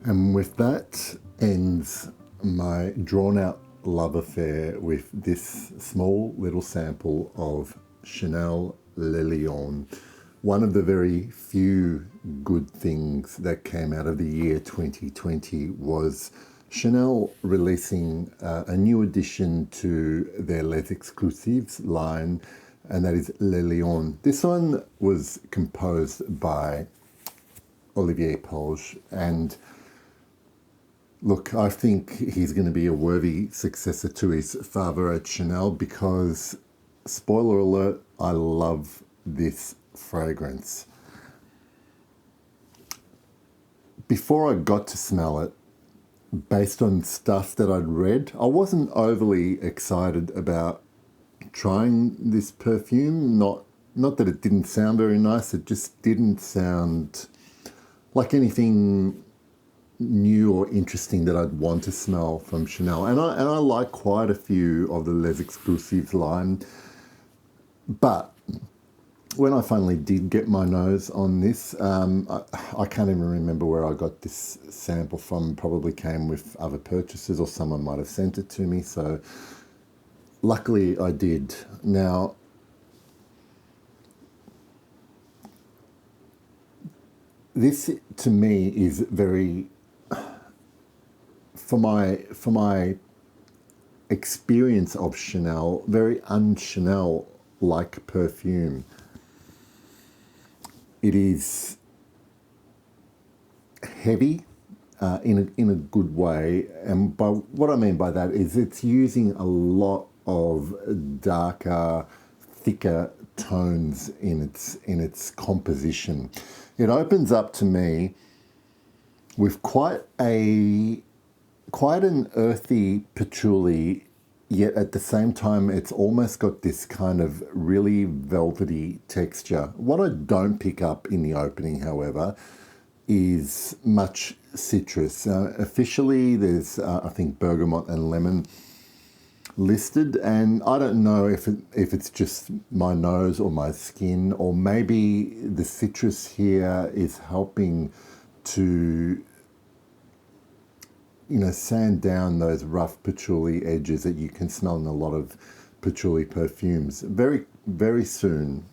And with that ends my drawn out love affair with this small little sample of Chanel Le Lion. One of the very few good things that came out of the year 2020 was Chanel releasing a new addition to their Les Exclusives line, and that is Le Lion. This one was composed by Olivier Polge, and look, I think he's going to be a worthy successor to his father at Chanel because, spoiler alert, I love this fragrance. Before I got to smell it, based on stuff that I'd read, I wasn't overly excited about trying this perfume. Not that it didn't sound very nice, it just didn't sound like anything new or interesting that I'd want to smell from Chanel. And I like quite a few of the Les Exclusives line. But when I finally did get my nose on this, I can't even remember where I got this sample from. Probably came with other purchases or someone might have sent it to me. So luckily I did. Now, this to me is very, for my experience of Chanel, very un-Chanel like perfume. It is heavy in a good way, and by what I mean by that is it's using a lot of darker, thicker tones in its composition. It opens up to me with quite an earthy patchouli, yet at the same time it's almost got this kind of really velvety texture. What I don't pick up in the opening, however, is much citrus. Officially, there's I think bergamot and lemon listed, and I don't know if it's just my nose or my skin, or maybe the citrus here is helping to sand down those rough patchouli edges that you can smell in a lot of patchouli perfumes. Very, very soon,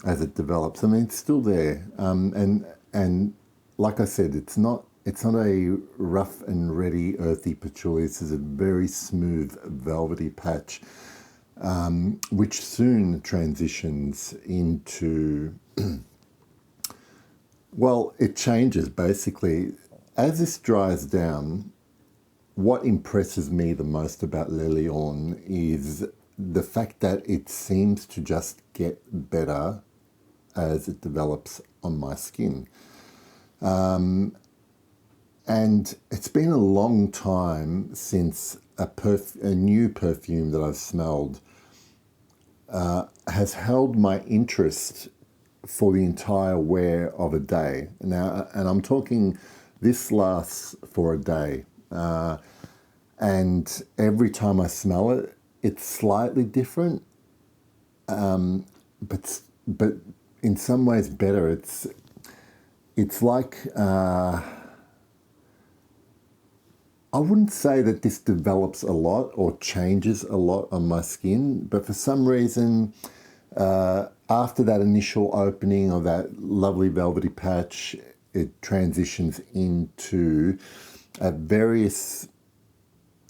as it develops, I mean, it's still there. And like I said, it's not a rough and ready earthy patchouli. This is a very smooth, velvety patch, which soon transitions into. Well, it changes basically. As this dries down, what impresses me the most about Le Lion is the fact that it seems to just get better as it develops on my skin. And it's been a long time since a new perfume that I've smelled has held my interest for the entire wear of a day. Now, and I'm talking, this lasts for a day. And every time I smell it, it's slightly different, but in some ways better. It's like, I wouldn't say that this develops a lot or changes a lot on my skin, but for some reason, after that initial opening of that lovely velvety patch, it transitions into, at various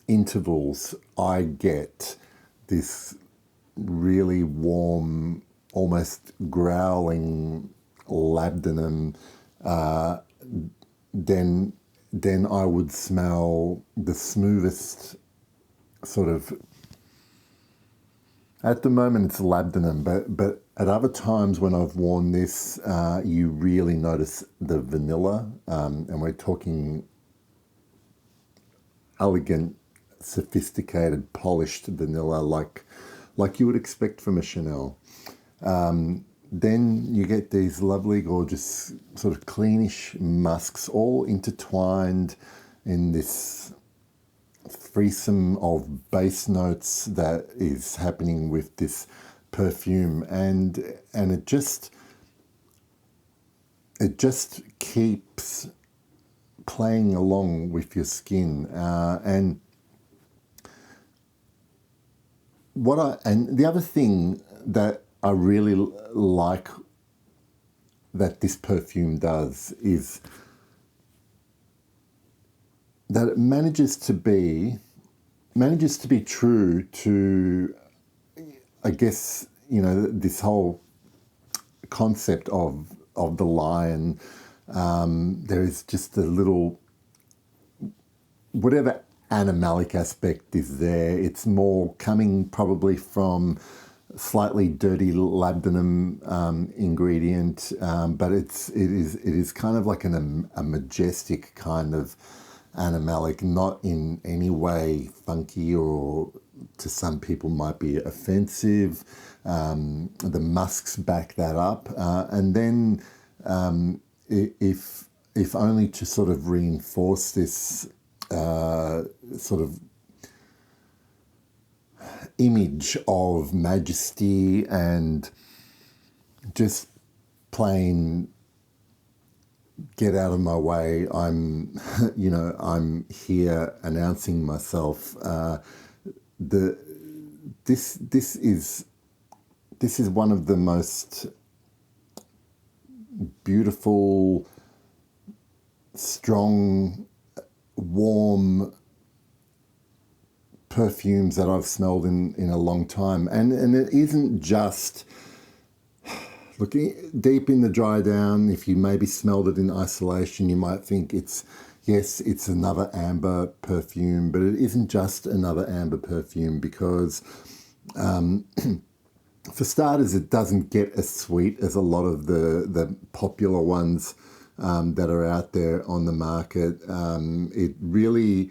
intervals, I get this really warm, almost growling labdanum. Then I would smell the smoothest sort of. At the moment, it's labdanum, but at other times when I've worn this, you really notice the vanilla, and we're talking elegant, sophisticated, polished vanilla, like you would expect from a Chanel. Then you get these lovely, gorgeous, sort of cleanish musks, all intertwined in this threesome of base notes that is happening with this perfume, and it just keeps playing along with your skin. And the other thing that I really like that this perfume does is that it manages to be true to, I guess, this whole concept of the lion. There is just a little, whatever animalic aspect is there, it's more coming probably from slightly dirty labdanum ingredient, but it is kind of like a majestic kind of animalic, not in any way funky or to some people might be offensive. The musks back that up, and then if only to sort of reinforce this sort of image of majesty and just plain get out of my way. I'm here announcing myself. This is one of the most beautiful, strong, warm perfumes that I've smelled in a long time. And it isn't just looking deep in the dry down. If you maybe smelled it in isolation, you might think it's another amber perfume, but it isn't just another amber perfume because for starters, it doesn't get as sweet as a lot of the popular ones that are out there on the market. It really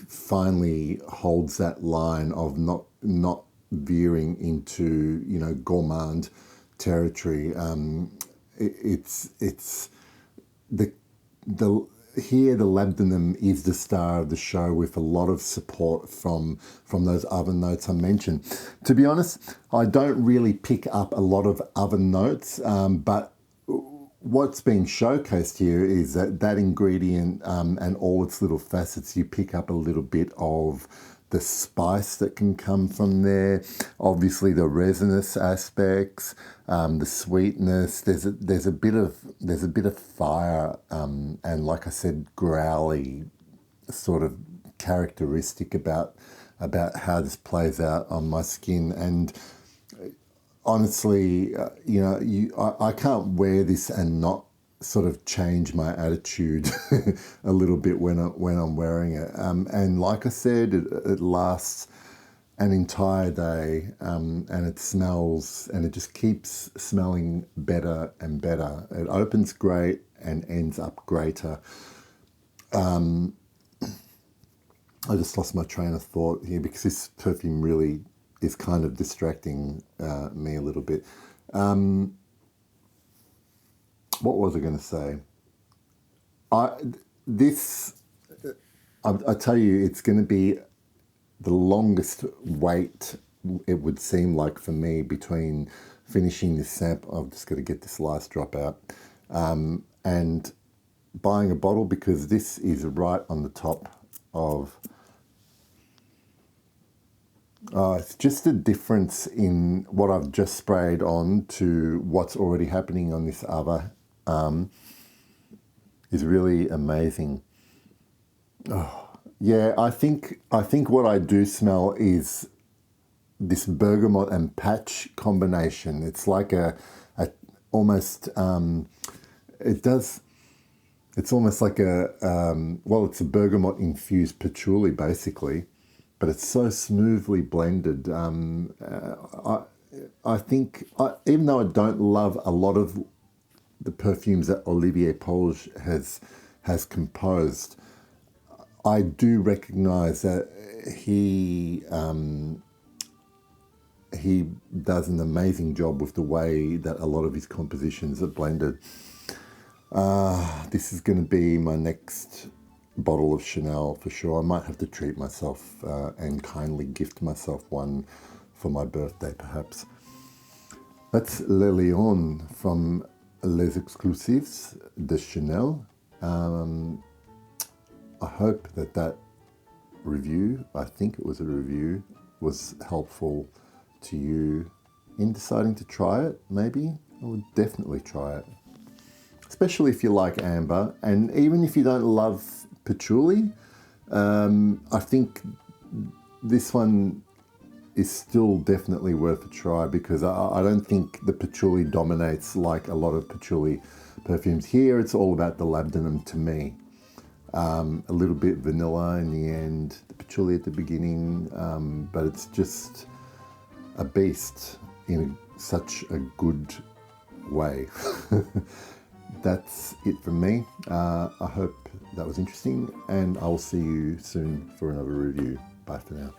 finally holds that line of not veering into gourmand territory. It's the here the labdanum is the star of the show with a lot of support from those other notes I mentioned. To be honest, I don't really pick up a lot of other notes, but what's being showcased here is that ingredient and all its little facets, you pick up a little bit of the spice that can come from there, obviously the resinous aspects, the sweetness. There's a bit of fire, and like I said, growly sort of characteristic about how this plays out on my skin. And honestly, I can't wear this and not sort of change my attitude a little bit when I'm wearing it. And like I said, it lasts an entire day, and it smells, and it just keeps smelling better and better. It opens great and ends up greater. I just lost my train of thought here because this perfume really is kind of distracting me a little bit. What was I going to say? I tell you, it's going to be the longest wait, it would seem like for me, between finishing this sample. I've just got to get this last drop out, and buying a bottle, because this is right on the top of... it's just a difference in what I've just sprayed on to what's already happening on this other is really amazing. Oh, yeah, I think what I do smell is this bergamot and patch combination. It's like almost it's almost like it's a bergamot infused patchouli basically, but it's so smoothly blended. I think, even though I don't love a lot of the perfumes that Olivier Polge has composed, I do recognize that he does an amazing job with the way that a lot of his compositions are blended. This is going to be my next bottle of Chanel for sure. I might have to treat myself and kindly gift myself one for my birthday, perhaps. That's Le Lion from Les Exclusifs de Chanel. I hope that review, I think it was a review, was helpful to you in deciding to try it. Maybe I would definitely try it, especially if you like amber, and even if you don't love patchouli. I think this one is still definitely worth a try, because I don't think the patchouli dominates like a lot of patchouli perfumes. Here it's all about the labdanum to me. A little bit vanilla in the end, the patchouli at the beginning, but it's just a beast in such a good way. That's it from me. I hope that was interesting, and I'll see you soon for another review. Bye for now.